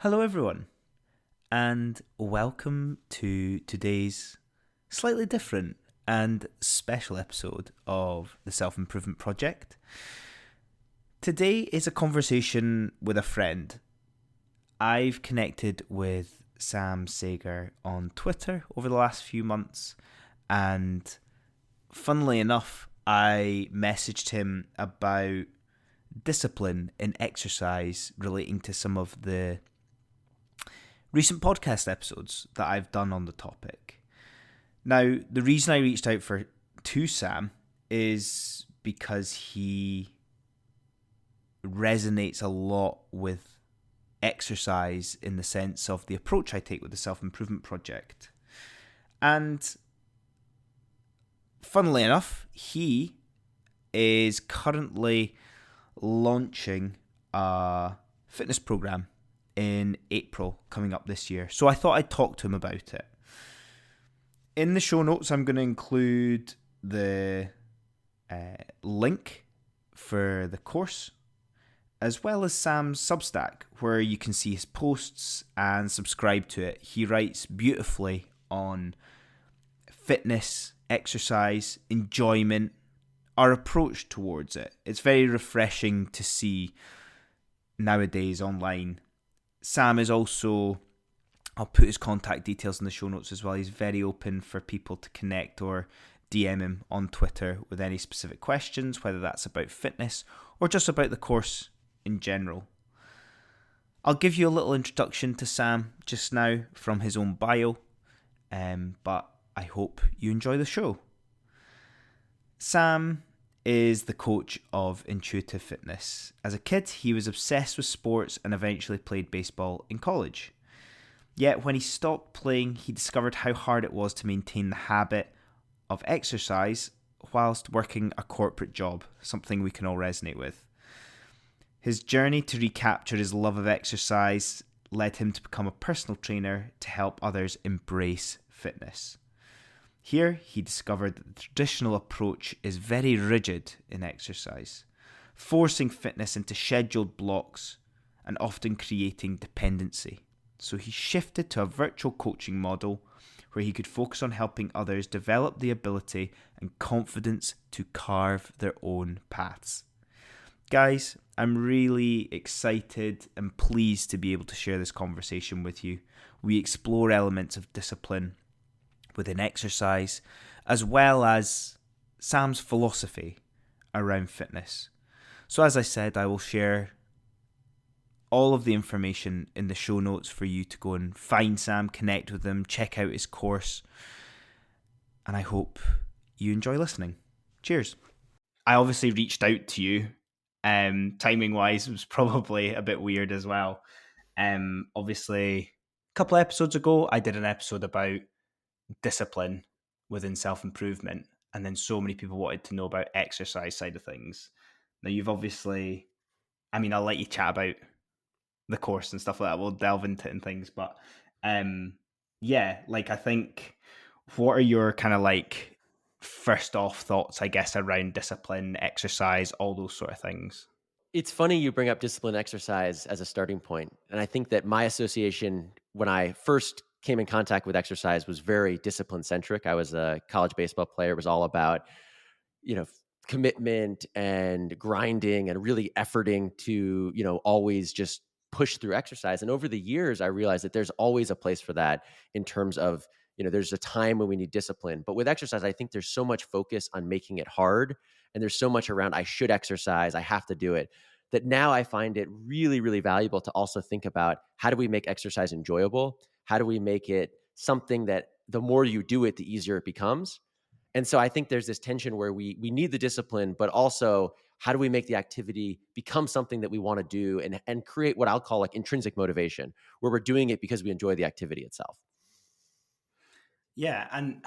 Hello, everyone, and welcome to today's slightly different and special episode of the Self Improvement Project. Today is a conversation with a friend. I've connected with Sam Sager on Twitter over the last few months, and funnily enough, I messaged him about discipline in exercise relating to some of the recent podcast episodes that I've done on the topic. Now, the reason I reached out to Sam is because he resonates a lot with exercise in the sense of the approach I take with the self-improvement project. And funnily enough, he is currently launching a fitness program in April coming up this year. So I thought I'd talk to him about it. In the show notes, I'm going to include the link for the course, as well as Sam's Substack, where you can see his posts and subscribe to it. He writes beautifully on fitness, exercise, enjoyment, our approach towards it. It's very refreshing to see nowadays online. Sam is also, I'll put his contact details in the show notes as well. He's very open for people to connect or DM him on Twitter with any specific questions, whether that's about fitness or just about the course in general. I'll give you a little introduction to Sam just now from his own bio, but I hope you enjoy the show. Sam is the coach of Intuitive Fitness. As a kid, he was obsessed with sports and eventually played baseball in college. Yet when he stopped playing, he discovered how hard it was to maintain the habit of exercise whilst working a corporate job, something we can all resonate with. His journey to recapture his love of exercise led him to become a personal trainer to help others embrace fitness. Here, he discovered that the traditional approach is very rigid in exercise, forcing fitness into scheduled blocks and often creating dependency. So he shifted to a virtual coaching model where he could focus on helping others develop the ability and confidence to carve their own paths. Guys, I'm really excited and pleased to be able to share this conversation with you. We explore elements of discipline within exercise, as well as Sam's philosophy around fitness. So as I said, I will share all of the information in the show notes for you to go and find Sam, connect with him, check out his course, and I hope you enjoy listening. Cheers. I obviously reached out to you. Timing wise, it was probably a bit weird as well. Obviously, a couple of episodes ago, I did an episode about discipline within self-improvement, and then so many people wanted to know about exercise side of things. Now you've obviously, I'll let you chat about the course and stuff like that, we'll delve into it and things, but I think, what are your kind of like first off thoughts, I guess, around discipline, exercise, all those sort of things? It's funny you bring up discipline exercise as a starting point. And I think that my association when I first came in contact with exercise was very discipline centric. I was a college baseball player. It was all about, you know, commitment and grinding and really efforting to, always just push through exercise. And over the years, I realized that there's always a place for that in terms of, there's a time when we need discipline. But with exercise, I think there's so much focus on making it hard. And there's so much around, I should exercise, I have to do it, that now I find it really, really valuable to also think about, how do we make exercise enjoyable? How do we make it something that the more you do it, the easier it becomes? And so I think there's this tension where we need the discipline, but also how do we make the activity become something that we want to do and create what I'll call like intrinsic motivation, where we're doing it because we enjoy the activity itself. Yeah, and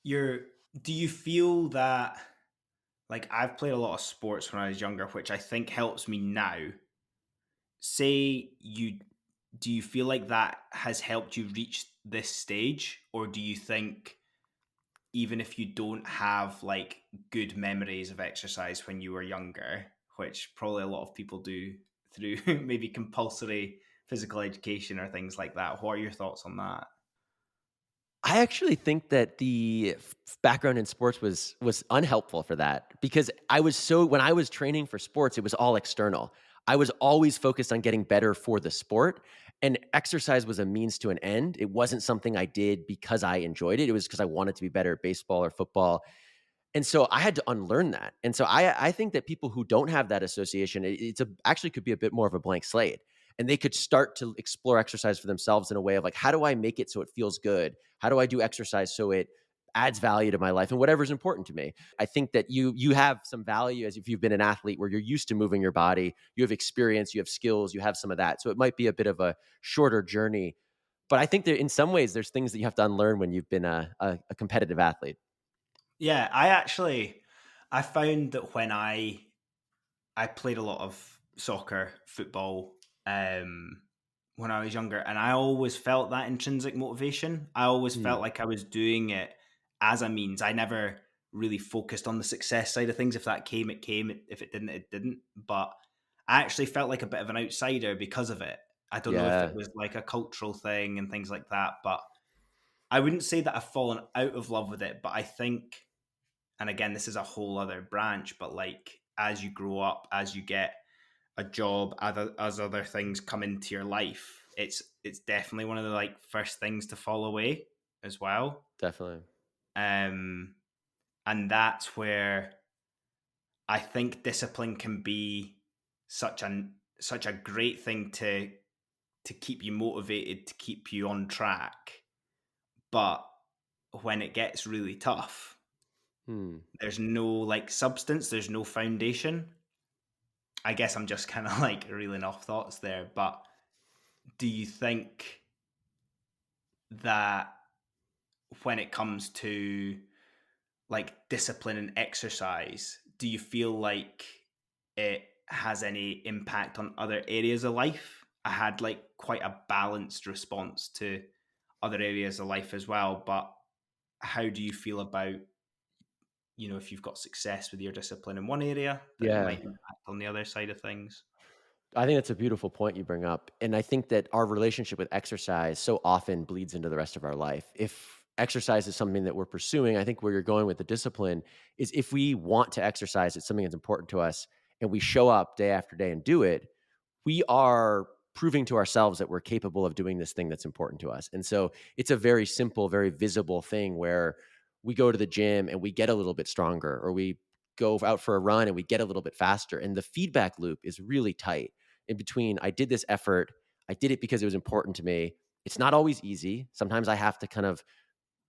do you feel that, like, I've played a lot of sports when I was younger, which I think helps me now. Do you feel like that has helped you reach this stage, or do you think even if you don't have like good memories of exercise when you were younger, which probably a lot of people do through maybe compulsory physical education or things like that. What are your thoughts on that? I actually think that the background in sports was unhelpful for that because I was so when I was training for sports, it was all external. I was always focused on getting better for the sport, and exercise was a means to an end. It wasn't something I did because I enjoyed it. It was because I wanted to be better at baseball or football. And so I had to unlearn that. And so I think that people who don't have that association, it's actually could be a bit more of a blank slate. And they could start to explore exercise for themselves in a way of like, how do I make it so it feels good? How do I do exercise so it adds value to my life and whatever is important to me? I think that you have some value as if you've been an athlete where you're used to moving your body, you have experience, you have skills, you have some of that. So it might be a bit of a shorter journey. But I think that in some ways there's things that you have to unlearn when you've been a competitive athlete. Yeah, I found that when I played a lot of soccer, football, um, when I was younger, and I always felt that intrinsic motivation. I always Hmm. felt like I was doing it as a means. I never really focused on the success side of things. If that came, it came. If it didn't, it didn't. But I actually felt like a bit of an outsider because of it. I don't know if it Yeah, was like a cultural thing and things like that, but I wouldn't say that I've fallen out of love with it. But I think, and again, this is a whole other branch, but like as you grow up, as you get a job, as other things come into your life, it's definitely one of the like first things to fall away as well. definitely. Um, and that's where I think discipline can be such a great thing to keep you motivated, to keep you on track. But when it gets really tough, Hmm. there's no like substance, there's no foundation. I guess I'm just kind of like reeling off thoughts there, but do you think that when it comes to like discipline and exercise, do you feel like it has any impact on other areas of life? I had like quite a balanced response to other areas of life as well, but how do you feel about, if you've got success with your discipline in one area, that it Yeah. might impact on the other side of things? I think that's a beautiful point you bring up. And I think that our relationship with exercise so often bleeds into the rest of our life. If exercise is something that we're pursuing, I think where you're going with the discipline is if we want to exercise, it's something that's important to us, and we show up day after day and do it, we are proving to ourselves that we're capable of doing this thing that's important to us. And so it's a very simple, very visible thing where we go to the gym and we get a little bit stronger, or we go out for a run and we get a little bit faster. And the feedback loop is really tight in between. I did this effort, I did it because it was important to me. It's not always easy. Sometimes I have to kind of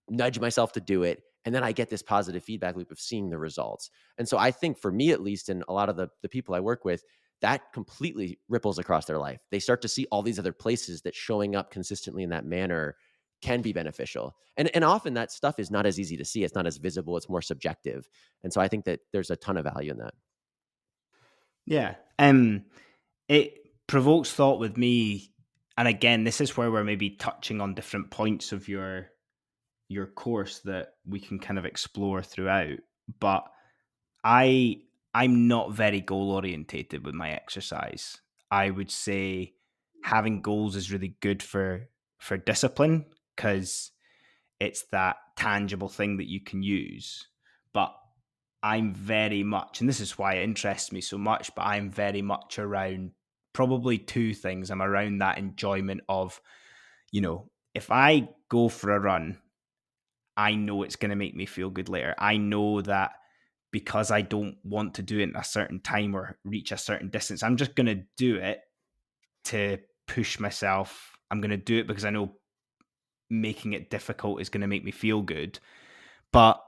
nudge myself to do it. And then I get this positive feedback loop of seeing the results. And so I think for me, at least, and a lot of the people I work with, that completely ripples across their life. They start to see all these other places that showing up consistently in that manner can be beneficial. And often that stuff is not as easy to see. It's not as visible. It's more subjective. And so I think that there's a ton of value in that. Yeah. It provokes thought with me, and again, this is where we're maybe touching on different points of your course that we can kind of explore throughout. But I I'm not very goal orientated with my exercise. I would say having goals is really good for discipline because it's that tangible thing that you can use. But I'm very much, and this is why it interests me so much, but I'm very much around probably two things. I'm around that enjoyment of, if I go for a run, I know it's going to make me feel good later. I know that because I don't want to do it in a certain time or reach a certain distance, I'm just going to do it to push myself. I'm going to do it because I know making it difficult is going to make me feel good. But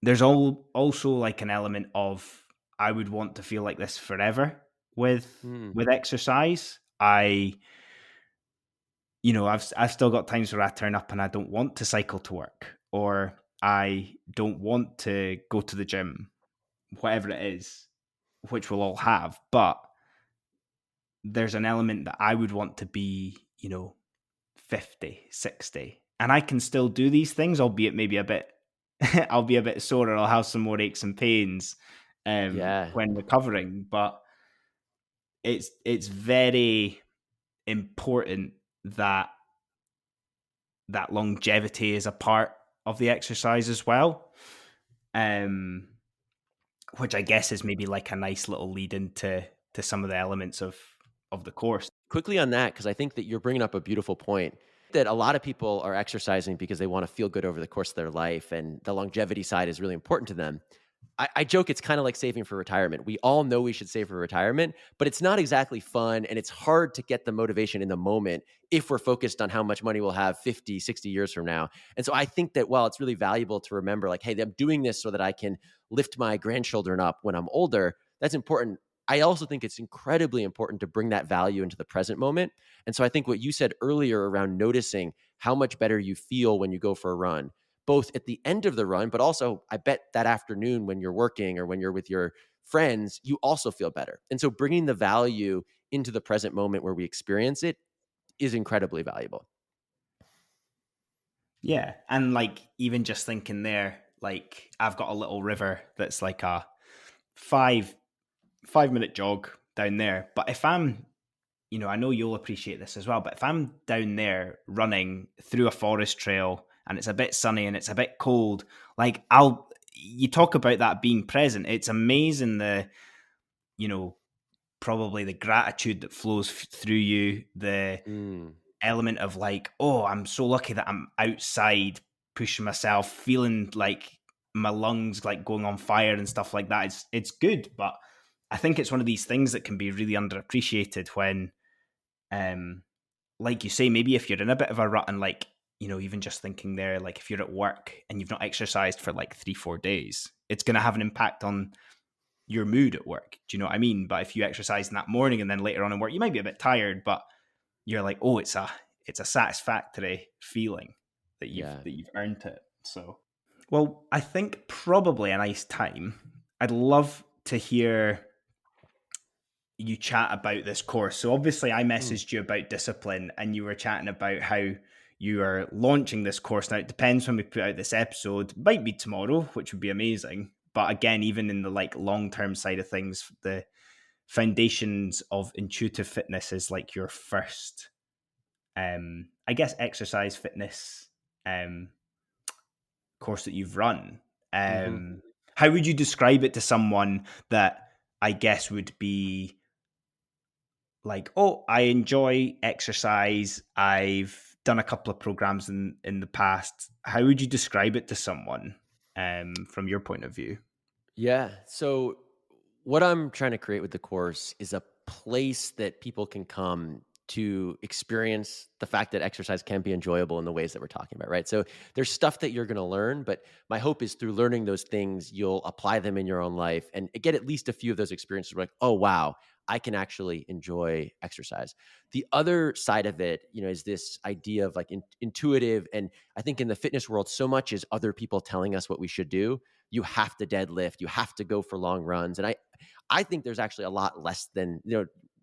there's also like an element of I would want to feel like this forever with Hmm. with exercise. I've still got times where I turn up and I don't want to cycle to work, or I don't want to go to the gym, whatever it is, which we'll all have. But there's an element that I would want to be, 50, 60, and I can still do these things, albeit maybe a bit I'll be a bit sore, or I'll have some more aches and pains Yeah. when recovering. But it's very important that that longevity is a part of the exercise as well. Um, which I guess is maybe like a nice little lead into to some of the elements of the course. Quickly on that, because I think that you're bringing up a beautiful point, that a lot of people are exercising because they want to feel good over the course of their life, and the longevity side is really important to them. I joke it's kind of like saving for retirement. We all know we should save for retirement, but it's not exactly fun, and it's hard to get the motivation in the moment if we're focused on how much money we'll have 50, 60 years from now. And so I think that while it's really valuable to remember, like, hey, I'm doing this so that I can lift my grandchildren up when I'm older, that's important. I also think it's incredibly important to bring that value into the present moment. And so I think what you said earlier around noticing how much better you feel when you go for a run, both at the end of the run, but also I bet that afternoon when you're working or when you're with your friends, you also feel better. And so bringing the value into the present moment where we experience it is incredibly valuable. Yeah, and like even just thinking there, like I've got a little river that's like a five 5 minute jog down there. But if I'm, I know you'll appreciate this as well, but if I'm down there running through a forest trail and it's a bit sunny and it's a bit cold, like you talk about that being present. It's amazing you know, probably the gratitude that flows through you, the Mm, element of like, oh, I'm so lucky that I'm outside pushing myself, feeling like my lungs like going on fire and stuff like that. It's good, but I think it's one of these things that can be really underappreciated when, um, like you say, maybe if you're in a bit of a rut and like, even just thinking there, like if you're at work and you've not exercised for like 3-4 days, it's going to have an impact on your mood at work. Do you know what I mean? But if you exercise in that morning and then later on in work, you might be a bit tired, but you're like, oh, it's a satisfactory feeling that you've yeah. that you've earned it. So, well, I think probably a nice time. I'd love to hear you chat about this course. So obviously I Mm, messaged you about discipline and you were chatting about how you are launching this course. Now it depends when we put out this episode. It might be tomorrow, which would be amazing. But again, even in the like long-term side of things, the foundations of intuitive fitness is like your first I guess exercise fitness um course that you've run. mhm. How would you describe it to someone that I guess would be like, oh, I enjoy exercise. I've done a couple of programs in the past. How would you describe it to someone from your point of view? Yeah. So, what I'm trying to create with the course is a place that people can come to experience the fact that exercise can be enjoyable in the ways that we're talking about, right? So, there's stuff that you're going to learn, but my hope is through learning those things, you'll apply them in your own life and get at least a few of those experiences where like, oh, wow, I can actually enjoy exercise. The other side of it, is this idea of like intuitive. And I think in the fitness world, so much is other people telling us what we should do. You have to deadlift, you have to go for long runs. And I think there's actually a lot less than,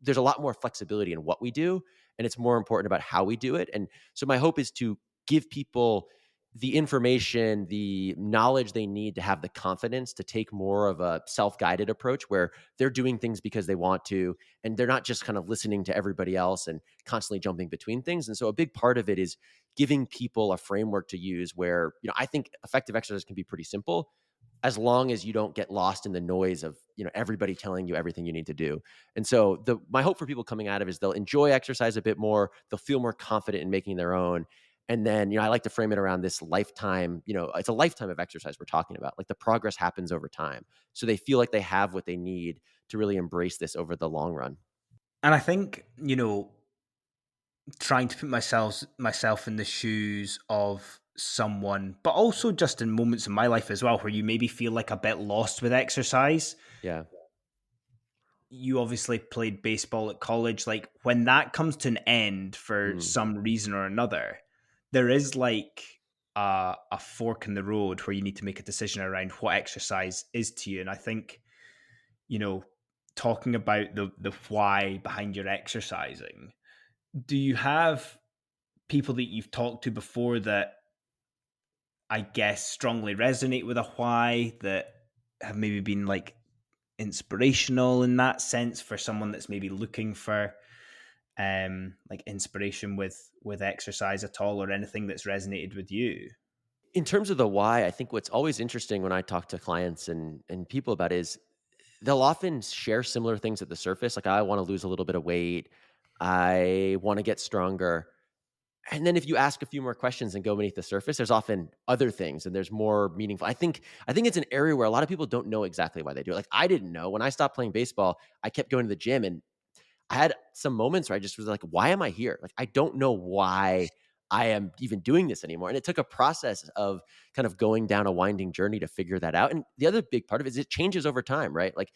there's a lot more flexibility in what we do, and it's more important about how we do it. And so my hope is to give people the information, the knowledge they need to have the confidence to take more of a self-guided approach where they're doing things because they want to, and they're not just kind of listening to everybody else and constantly jumping between things. And so a big part of it is giving people a framework to use where, I think effective exercise can be pretty simple as long as you don't get lost in the noise of everybody telling you everything you need to do. And so my hope for people coming out of it is they'll enjoy exercise a bit more, they'll feel more confident in making their own. And then I like to frame it around this lifetime. It's a lifetime of exercise we're talking about. Like the progress happens over time, so they feel like they have what they need to really embrace this over the long run. And I think, trying to put myself in the shoes of someone, but also just in moments in my life as well where you maybe feel like a bit lost with exercise. Yeah. You obviously played baseball at college. Like when that comes to an end for Mm. some reason or another, there is like a fork in the road where you need to make a decision around what exercise is to you. And I think, you know, talking about the why behind your exercising, do you have people that you've talked to before that I guess strongly resonate with a why, that have maybe been like inspirational in that sense for someone that's maybe looking for like inspiration with exercise at all, or anything that's resonated with you? In terms of the why, I think what's always interesting when I talk to clients and people about it is they'll often share similar things at the surface. Like, I want to lose a little bit of weight. I want to get stronger. And then if you ask a few more questions and go beneath the surface, there's often other things and there's more meaningful. I think it's an area where a lot of people don't know exactly why they do it. Like, I didn't know when I stopped playing baseball, I kept going to the gym and I had some moments where I just was like, why am I here? Like, I don't know why I am even doing this anymore. And it took a process of kind of going down a winding journey to figure that out. And the other big part of it is it changes over time, right? Like,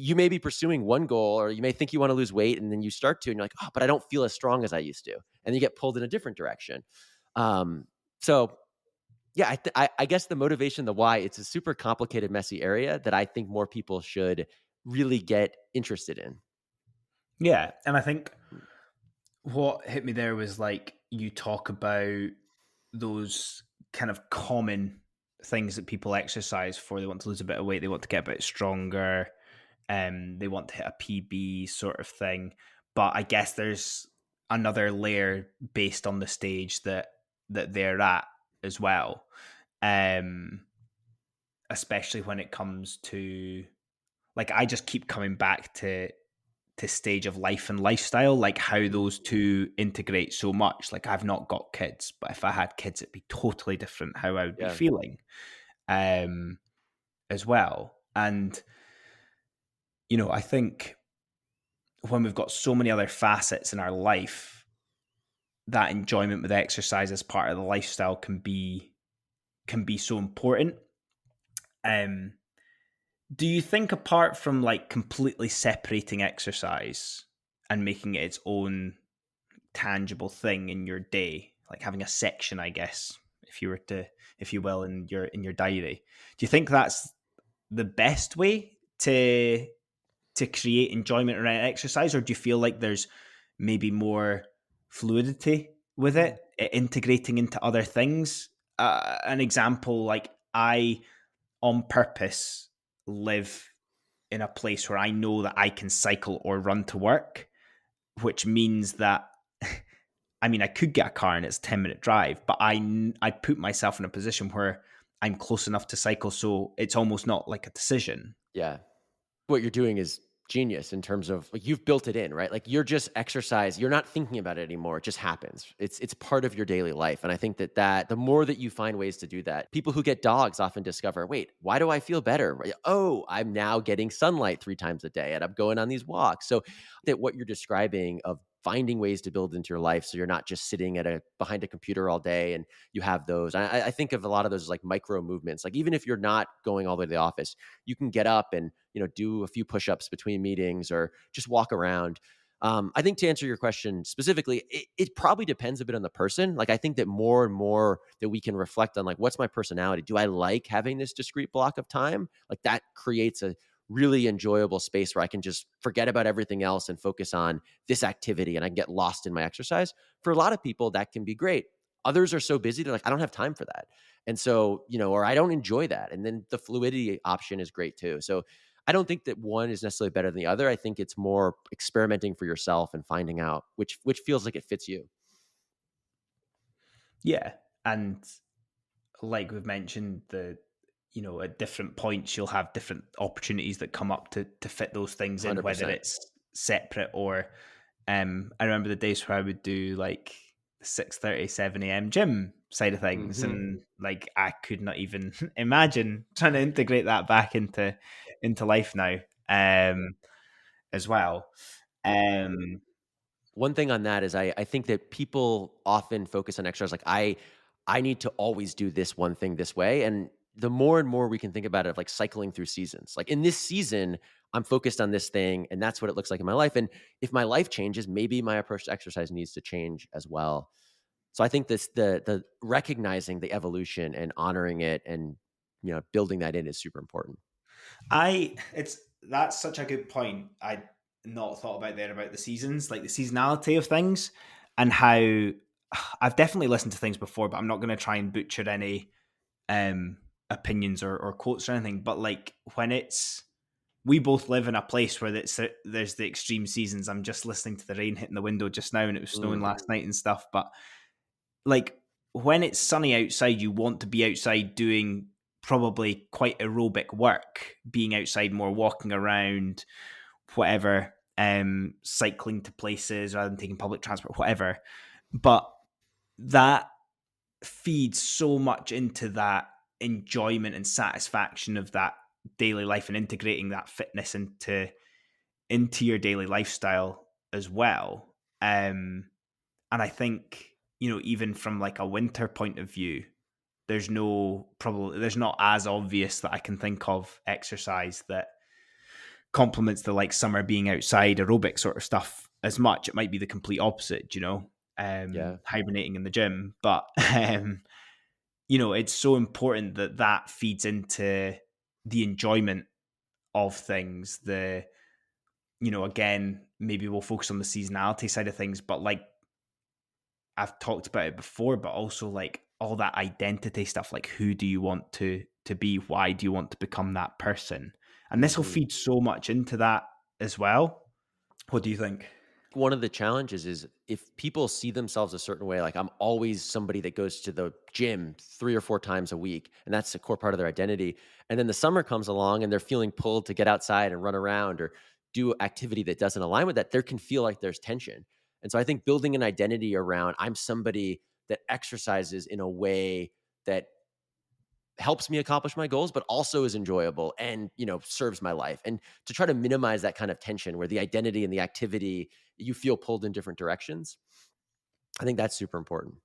you may be pursuing one goal or you may think you want to lose weight and then you start to and you're like, oh, but I don't feel as strong as I used to. And you get pulled in a different direction. Um, so yeah, I guess the motivation, the why, it's a super complicated, messy area that I think more people should really get interested in. Yeah, and I think what hit me there was like you talk about those kind of common things that people exercise for. They want to lose a bit of weight, they want to get a bit stronger, they want to hit a PB sort of thing. But I guess there's another layer based on the stage that they're at as well. Um, Especially when it comes to, like, I just keep coming back to stage of life and lifestyle, like how Mm, those two integrate so much. Like, I've not got kids, but if I had kids, it'd be totally different how I would be yeah. feeling, um, as well. And I think when we've got so many other facets in our life, that enjoyment with exercise as part of the lifestyle can be so important. Um, do you think, apart from like completely separating exercise and making it its own tangible thing in your day, like having a section, I guess, if you were to, if you will, in your diary, do you think that's the best way to create enjoyment around exercise, or do you feel like there's maybe more fluidity with it, Mm, integrating into other things? An example, like, I on purpose live in a place where I know that I can cycle or run to work, which means that I mean, I could get a car and it's a 10-minute drive, but I put myself in a position where I'm close enough to cycle, so it's almost not like a decision. yeah. What you're doing is genius in terms of like you've built it in, right? Like you're just exercise, you're not thinking about it anymore. It just happens. It's part of your daily life. And I think that the more that you find ways to do that, people who get dogs often discover, wait, why do I feel better? Right? Oh, I'm now getting sunlight 3 times a day and I'm going on these walks. So that what you're describing of finding ways to build into your life so you're not just sitting at a behind a computer all day and you have those. I think of a lot of those as like micro movements. Like even if you're not going all the way to the office, you can get up and do a few push-ups between meetings or just walk around. I think to answer your question specifically, it probably depends a bit on the person. Like I think that more and more that we can reflect on like what's my personality? Do I like having this discrete block of time? Like that creates a really enjoyable space where I can just forget about everything else and focus on this activity and I can get lost in my exercise. For a lot of people, that can be great. Others are so busy, they're like, I don't have time for that. And so, or I don't enjoy that. And then the fluidity option is great too. So I don't think that one is necessarily better than the other. I think it's more experimenting for yourself and finding out which feels like it fits you. Yeah, and like we've mentioned, at different points you'll have different opportunities that come up to fit those things in, whether 100%. it's separate or I remember the days where I would do like the 6:30, 7 a.m. gym side of things, Mhm. and like I could not even imagine trying to integrate that back into life now, as well. Um One thing on that is I think that people often focus on extras. Like I need to always do this one thing this way. And the more and more we can think about it of like cycling through seasons. Like in this season, I'm focused on this thing and that's what it looks like in my life. And if my life changes, maybe my approach to exercise needs to change as well. So I think this the recognizing the evolution and honoring it and building that in is super important. I it's That's such a good point. I not thought about there about the seasons, like the seasonality of things, and how I've definitely listened to things before, but I'm not going to try and butcher any opinions or quotes or anything. But like we both live in a place where there's the extreme seasons. I'm just listening to the rain hitting the window just now, and it was snowing Mm, last night and stuff. But like when it's sunny outside, you want to be outside doing probably quite aerobic work, being outside more, walking around, whatever, cycling to places rather than taking public transport, whatever. But that feeds so much into that enjoyment and satisfaction of that daily life and integrating that fitness into your daily lifestyle as well. And I think, even from like a winter point of view, there's not as obvious that I can think of exercise that complements the like summer being outside aerobic sort of stuff as much. It might be the complete opposite, yeah. hibernating in the gym. But it's so important that feeds into the enjoyment of things. Again, maybe we'll focus on the seasonality side of things, but like I've talked about it before, but also like all that identity stuff, like who do you want to be? Why do you want to become that person? And this will Hmm. feed so much into that as well. What do you think? One of the challenges is if people see themselves a certain way, like I'm always somebody that goes to the gym 3 or 4 times a week, and that's a core part of their identity. And then the summer comes along and they're feeling pulled to get outside and run around or do activity that doesn't align with that, there can feel like there's tension. And so I think building an identity around I'm somebody that exercises in a way that helps me accomplish my goals, but also is enjoyable and, serves my life. And to try to minimize that kind of tension where the identity and the activity, you feel pulled in different directions. I think that's super important.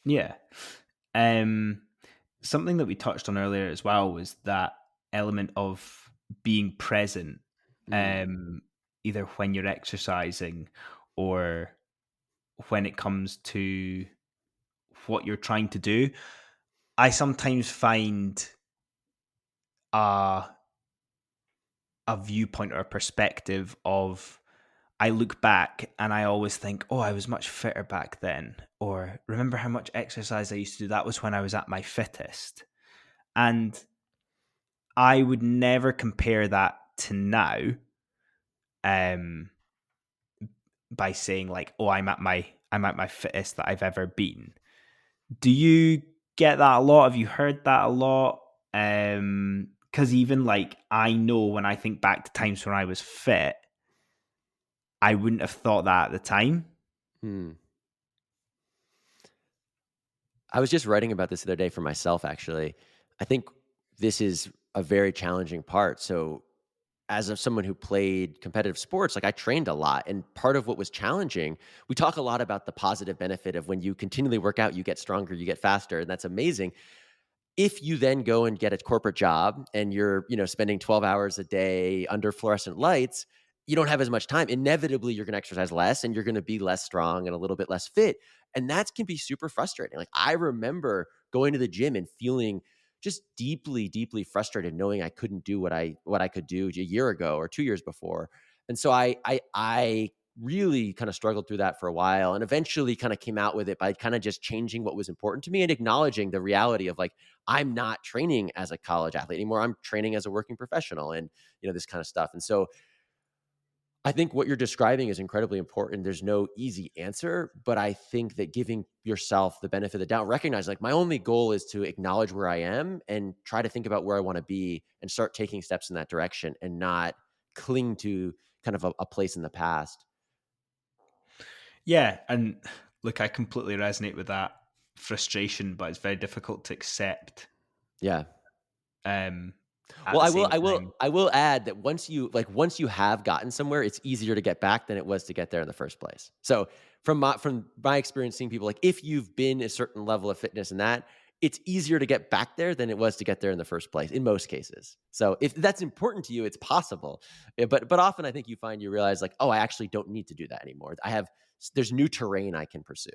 Yeah. Um, Something that we touched on earlier as well was that element of being present, Mm, um, either when you're exercising or when it comes to what you're trying to do. I sometimes find a a viewpoint or a perspective of I look back and I always think, oh, I was much fitter back then. Or remember how much exercise I used to do? That was when I was at my fittest. And I would never compare that to now, um, by saying like, oh, I'm at my fittest that I've ever been. Do you get that a lot? Have you heard that a lot? Because even like I know when I think back to times when I was fit, I wouldn't have thought that at the time. mm. I was just writing about this the other day for myself, actually. I think this is a very challenging part. So, as of someone who played competitive sports, like I trained a lot. And part of what was challenging, we talk a lot about the positive benefit of when you continually work out, you get stronger, you get faster. And that's amazing. If you then go and get a corporate job and you're, spending 12 hours a day under fluorescent lights, you don't have as much time. Inevitably, you're going to exercise less and you're going to be less strong and a little bit less fit. And that can be super frustrating. Like I remember going to the gym and feeling just deeply, deeply frustrated knowing I couldn't do what I could do a year ago or 2 years before. And so I really kind of struggled through that for a while and eventually kind of came out with it by kind of just changing what was important to me and acknowledging the reality of like I'm not training as a college athlete anymore. I'm training as a working professional and, this kind of stuff. And so I think what you're describing is incredibly important. There's no easy answer, but I think that giving yourself the benefit of the doubt, recognize like my only goal is to acknowledge where I am and try to think about where I want to be and start taking steps in that direction and not cling to kind of a place in the past. Yeah, and look, I completely resonate with that frustration, but it's very difficult to accept. Yeah. Um, at Well, the I will same I will time, I will add that once you have gotten somewhere, it's easier to get back than it was to get there in the first place. So, from my experience seeing people, like, if you've been a certain level of fitness and that, it's easier to get back there than it was to get there in the first place, in most cases. So, if that's important to you, it's possible. But often I think you realize, like, "Oh, I actually don't need to do that anymore. There's new terrain I can pursue."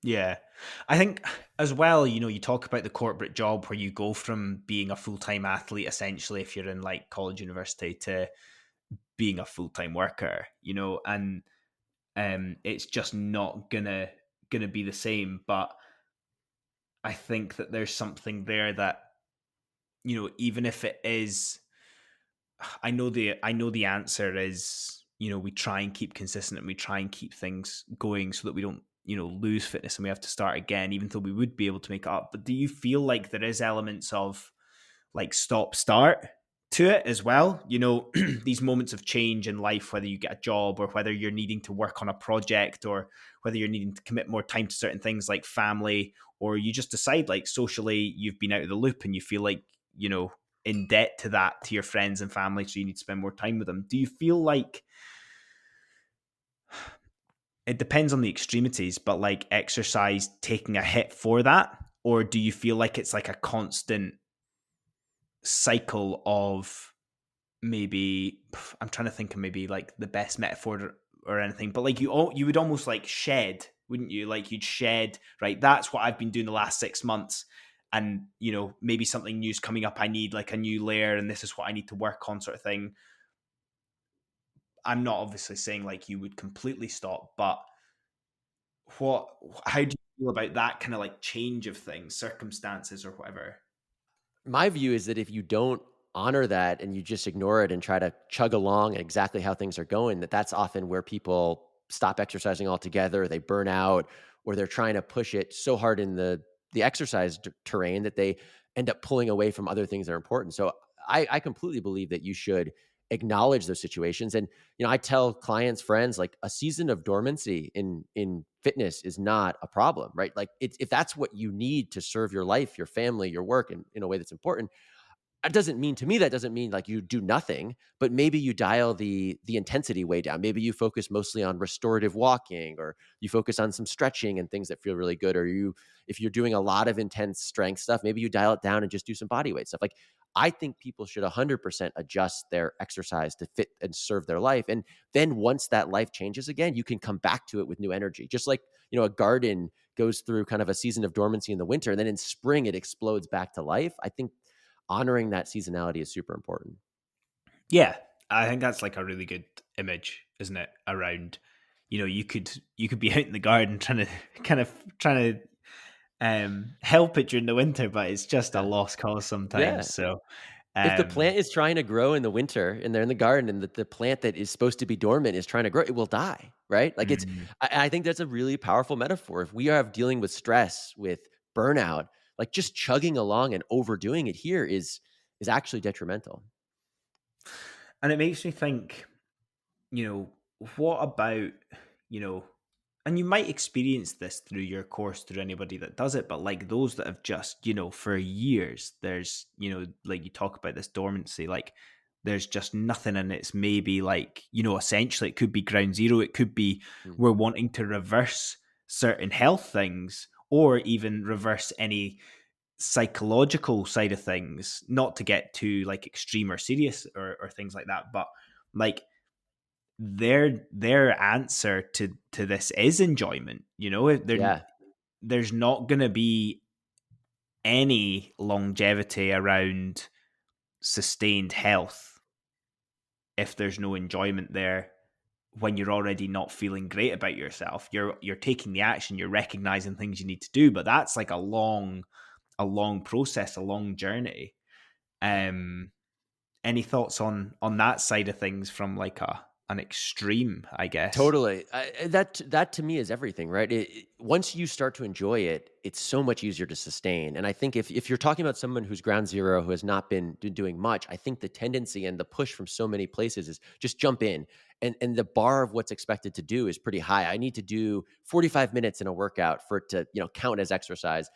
yeah, I think as well. You talk about the corporate job where you go from being a full time athlete, essentially, if you're in like college, university, to being a full time worker. And it's just not gonna be the same. But I think that there's something there that even if it is I know the answer is, we try and keep consistent and we try and keep things going so that we don't, lose fitness and we have to start again, even though we would be able to make it up. But do you feel like there is elements of like stop start to it as well? These moments of change in life, whether you get a job or whether you're needing to work on a project or whether you're needing to commit more time to certain things like family, or you just decide like socially you've been out of the loop and you feel like, you know, in debt to that, to your friends and family, so you need to spend more time with them. Do you feel like it depends on the extremities, but like exercise taking a hit for that? Or do you feel like it's like a constant cycle of maybe, I'm trying to think of maybe like the best metaphor or anything, but like you would almost like shed, wouldn't you? Like you'd shed, right? That's what I've been doing the last 6 months. And, maybe something new's coming up. I need like a new layer and this is what I need to work on, sort of thing. I'm not obviously saying like you would completely stop, but what how do you feel about that kind of like change of things, circumstances or whatever? My view is that if you don't honor that and you just ignore it and try to chug along exactly how things are going, that's often where people stop exercising altogether. They burn out, or they're trying to push it so hard in the exercise terrain that they end up pulling away from other things that are important. So I completely believe that you should acknowledge those situations. And I tell clients, friends, like a season of dormancy in fitness is not a problem, right? Like if that's what you need to serve your life, your family, your work in a way that's important, that doesn't mean like you do nothing, but maybe you dial the intensity way down. Maybe you focus mostly on restorative walking, or you focus on some stretching and things that feel really good. Or if you're doing a lot of intense strength stuff, maybe you dial it down and just do some body weight stuff. Like, I think people should 100% adjust their exercise to fit and serve their life. And then once that life changes again, you can come back to it with new energy. Just like, a garden goes through kind of a season of dormancy in the winter, and then in spring it explodes back to life. I think honoring that seasonality is super important. Yeah, I think that's like a really good image, isn't it? Around, you could be out in the garden trying to trying to help it during the winter, but it's just a Yeah. lost cause sometimes. Yeah. So, If the um, plant is trying to grow in the winter and they're in the garden, and the plant that is supposed to be dormant is trying to grow, it will die, right? Like mm, I think that's a really powerful metaphor. If we are dealing with stress, with burnout, like just chugging along and overdoing it here is actually detrimental. and it makes me think, you know, what about, you know, and you might experience this through your course, through anybody that does it, but like those that have just, for years, there's, like you talk about this dormancy, like there's just nothing, and it's maybe like, essentially it could be ground zero. It could be Mm. we're wanting to reverse certain health things or even reverse any psychological side of things, not to get too like extreme or serious or things like that, but like their answer to this is enjoyment. Yeah, There's not going to be any longevity around sustained health if there's no enjoyment there. When you're already not feeling great about yourself, you're taking the action, you're recognizing things you need to do, but that's like a long process, a long journey. um any thoughts on that side of things from like an extreme, I guess? totally. That to me is everything, right? Once you start to enjoy it, it's so much easier to sustain. And I think if you're talking about someone who's ground zero, who has not been doing much, I think the tendency and the push from so many places is just jump in. And the bar of what's expected to do is pretty high. I need to do 45 minutes in a workout for it to count as exercise.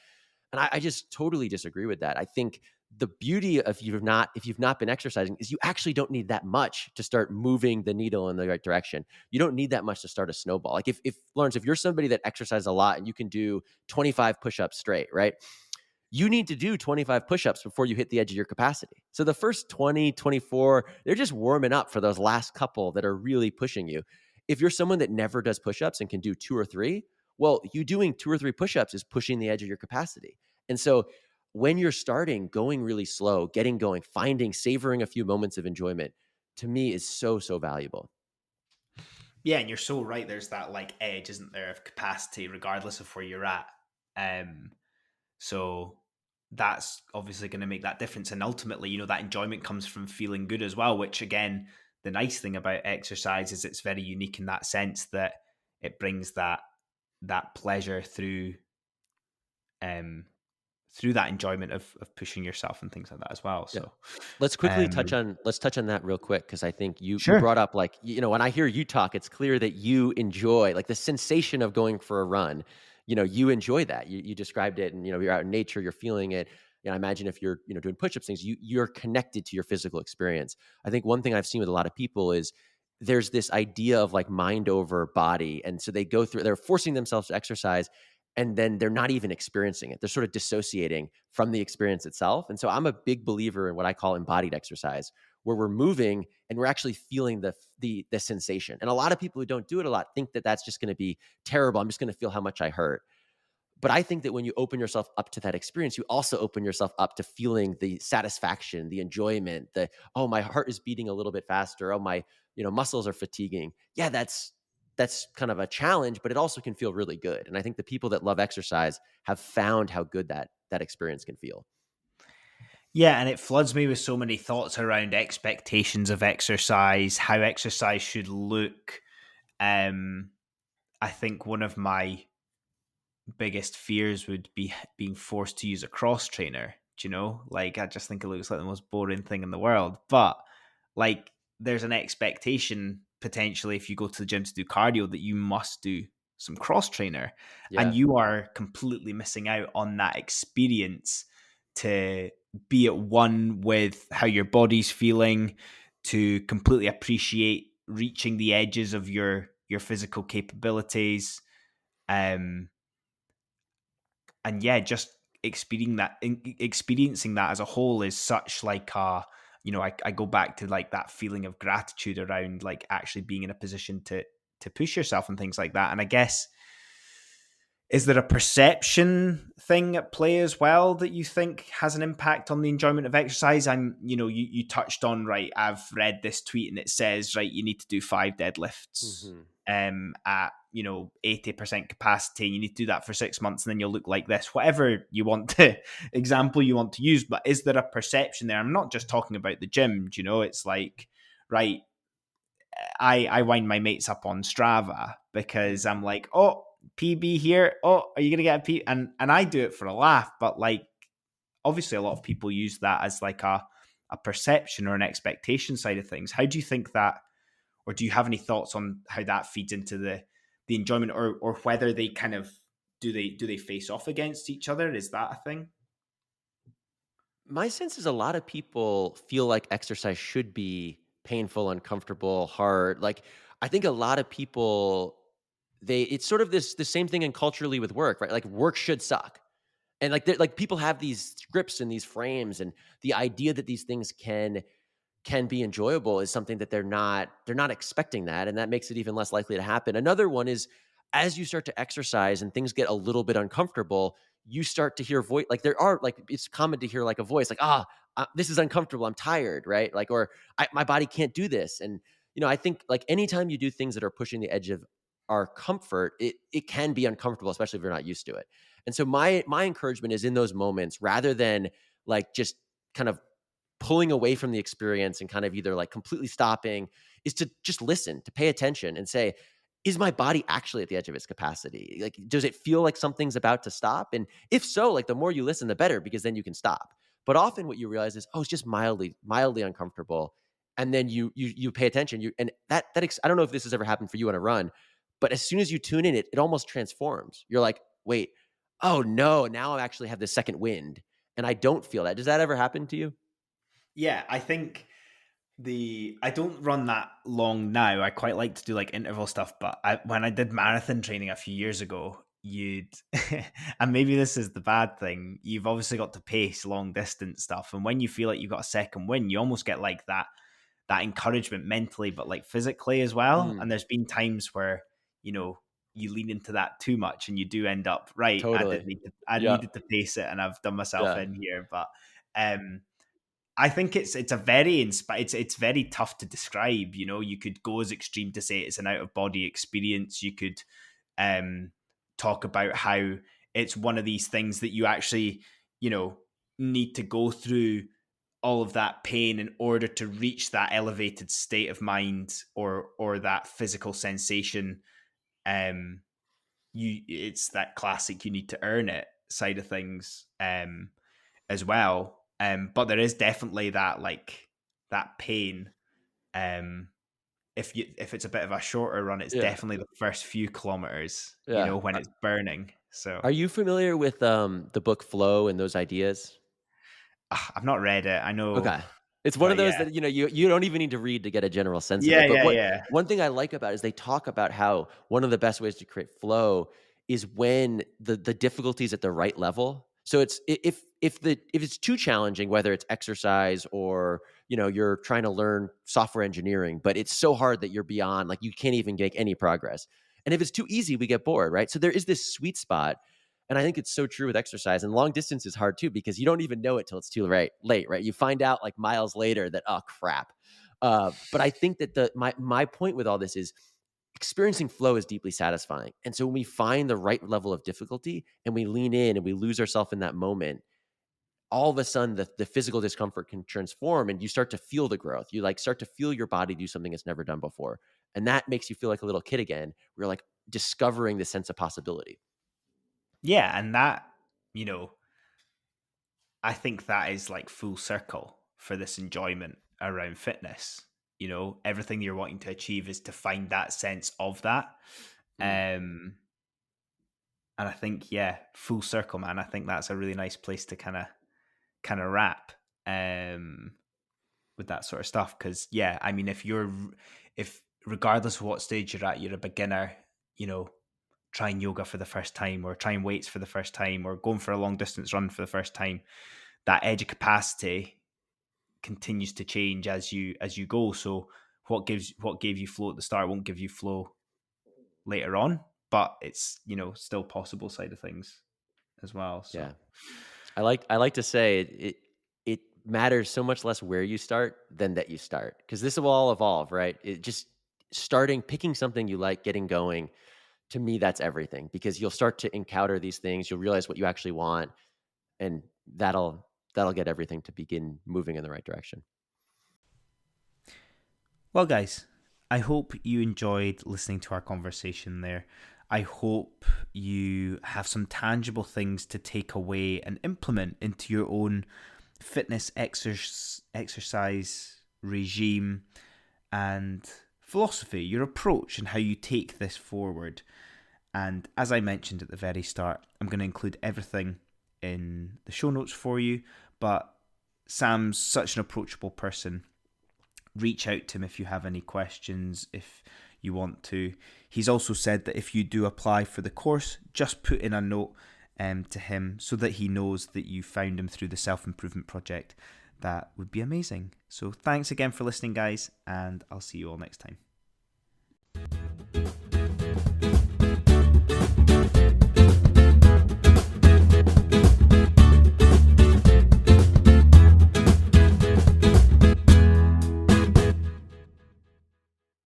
And I just totally disagree with that. I think the beauty of if you've not been exercising is you actually don't need that much to start moving the needle in the right direction. You don't need that much to start a snowball. Like if Lawrence, if you're somebody that exercises a lot and you can do 25 push-ups straight, right? You need to do 25 push-ups before you hit the edge of your capacity. So the first 20, 24, they're just warming up for those last couple that are really pushing you. If you're someone that never does push-ups and can do two or three, well, you doing two or three push-ups is pushing the edge of your capacity. And so when you're starting, going really slow, getting going, savoring a few moments of enjoyment, to me is so, so valuable. Yeah, and you're so right. There's that like edge, isn't there, of capacity, regardless of where you're at. So that's obviously going to make that difference. And ultimately, that enjoyment comes from feeling good as well, which again, the nice thing about exercise is it's very unique in that sense that it brings that pleasure um through that enjoyment of pushing yourself and things like that as well. Yeah. So um Let's touch on that real quick because I think you sure. brought up like when I hear you talk, it's clear that you enjoy like the sensation of going for a run. You enjoy that. You described it, and you're out in nature, you're feeling it. I imagine if you're doing push-ups things, you're connected to your physical experience. I think one thing I've seen with a lot of people is there's this idea of like mind over body, and so they're forcing themselves to exercise and then they're not even experiencing it. They're sort of dissociating from the experience itself. And so I'm a big believer in what I call embodied exercise, where we're moving and we're actually feeling the sensation. And a lot of people who don't do it a lot think that that's just going to be terrible. I'm just going to feel how much I hurt. But I think that when you open yourself up to that experience, you also open yourself up to feeling the satisfaction, the enjoyment, oh, my heart is beating a little bit faster. Oh, my, muscles are fatiguing. Yeah, that's kind of a challenge, but it also can feel really good. And I think the people that love exercise have found how good that experience can feel. Yeah, and it floods me with so many thoughts around expectations of exercise, how exercise should look. um I think one of my biggest fears would be being forced to use a cross trainer. Do you know? Like, I just think it looks like the most boring thing in the world. But like, there's an expectation potentially if you go to the gym to do cardio that you must do some cross trainer, and Yeah. you are completely missing out on that experience to be at one with how your body's feeling, to completely appreciate reaching the edges of your physical capabilities. um and yeah, just experiencing that as a whole is such like I go back to like that feeling of gratitude around like actually being in a position to push yourself and things like that. And I guess, is there a perception thing at play as well that you think has an impact on the enjoyment of exercise? You touched on, right, I've read this tweet and it says, right, you need to do 5 deadlifts Hmm. at 80% capacity, and you need to do that for 6 months and then you'll look like this, whatever you want to example you want to use. But is there a perception there? I'm not just talking about the gym, it's like, right, I wind my mates up on Strava because I'm like, oh, PB here. Oh, are you gonna get a P? And I do it for a laugh, but like obviously a lot of people use that as like a perception or an expectation side of things. How do you think that, or do you have any thoughts on how that feeds into the enjoyment, or whether they kind of do they face off against each other? Is that a thing? My sense is a lot of people feel like exercise should be painful, uncomfortable, hard. Like I think a lot of people it's sort of the same thing in culturally with work, right? Like work should suck. And like people have these scripts and these frames and the idea that these things can be enjoyable is something that they're not expecting that, and that makes it even less likely to happen. Another one is as you start to exercise and things get a little bit uncomfortable, you start to hear voice like there are like it's common to hear like a voice like this is uncomfortable, I'm tired, right? Like or my body can't do this. And I think like anytime you do things that are pushing the edge of our comfort, it can be uncomfortable, especially if you're not used to it. And so my encouragement is in those moments rather than like just kind of pulling away from the experience and kind of either like completely stopping is to just listen, to pay attention and say, is my body actually at the edge of its capacity? Like, does it feel like something's about to stop? And if so, like the more you listen, the better, because then you can stop. But often what you realize is, oh, it's just mildly uncomfortable. And then you pay attention. And I don't know if this has ever happened for you on a run, but as soon as you tune in, it almost transforms. You're like, wait, oh no, now I actually have the second wind and I don't feel that. Does that ever happen to you? Yeah, I think I don't run that long now. I quite like to do like interval stuff, but when I did marathon training a few years ago, you'd and maybe this is the bad thing, you've obviously got to pace long distance stuff, and when you feel like you've got a second win, you almost get like that encouragement mentally, but like physically as well. Mm, And there's been times where you know you lean into that too much, and you do end up, right, totally. I Yeah. needed to pace it, and I've done myself Yeah. in here. But um I think it's a very it's very tough to describe. You could go as extreme to say it's an out of body experience. You could um talk about how it's one of these things that you actually, you know need to go through all of that pain in order to reach that elevated state of mind or that physical sensation. It's that classic you need to earn it side of things as well. But there is definitely that like that pain. Um, if it's a bit of a shorter run, it's Yeah. definitely the first few kilometers, Yeah. when it's burning. So Are you familiar with the book Flow and those ideas? I've not read it. I know, Okay. It's one of but those yeah, that, you don't even need to read to get a general sense of yeah, it, but yeah, yeah, one thing I like about it is they talk about how one of the best ways to create flow is when the difficulty is at the right level. So it's if it's too challenging, whether it's exercise or, you're trying to learn software engineering, but it's so hard that you're beyond, like, you can't even make any progress. And if it's too easy, we get bored, right? So there is this sweet spot. And I think it's so true with exercise, and long distance is hard too because you don't even know it till it's too late, right? You find out like miles later that, oh crap. But I think that my point with all this is experiencing flow is deeply satisfying. And so when we find the right level of difficulty and we lean in and we lose ourselves in that moment, all of a sudden the physical discomfort can transform and you start to feel the growth. You like start to feel your body do something it's never done before. And that makes you feel like a little kid again. We're like discovering the sense of possibility. yeah, and that you know, I think that is like full circle for this enjoyment around fitness. Everything you're wanting to achieve is to find that sense of that. Mm, Um, and I think, yeah, full circle, man. I think that's a really nice place to kind of wrap um, with that sort of stuff. Because yeah, I mean, if regardless of what stage you're at, you're a beginner, you know, trying yoga for the first time, or trying weights for the first time, or going for a long distance run for the first time, that edge of capacity continues to change as you go. So what gave you flow at the start won't give you flow later on, but it's still possible side of things as well. yeah. So I like to say it matters so much less where you start than that you start, because this will all evolve, right? It just starting, picking something you like, getting going. To me, that's everything, because you'll start to encounter these things. You'll realize what you actually want, and that'll get everything to begin moving in the right direction. well, guys, I hope you enjoyed listening to our conversation there. I hope you have some tangible things to take away and implement into your own fitness exercise regime and philosophy, your approach, and how you take this forward. And as I mentioned at the very start, I'm going to include everything in the show notes for you. But Sam's such an approachable person. Reach out to him if you have any questions, if you want to. He's also said that if you do apply for the course, just put in a note to him so that he knows that you found him through the self-improvement project. That would be amazing. So thanks again for listening, guys, and I'll see you all next time.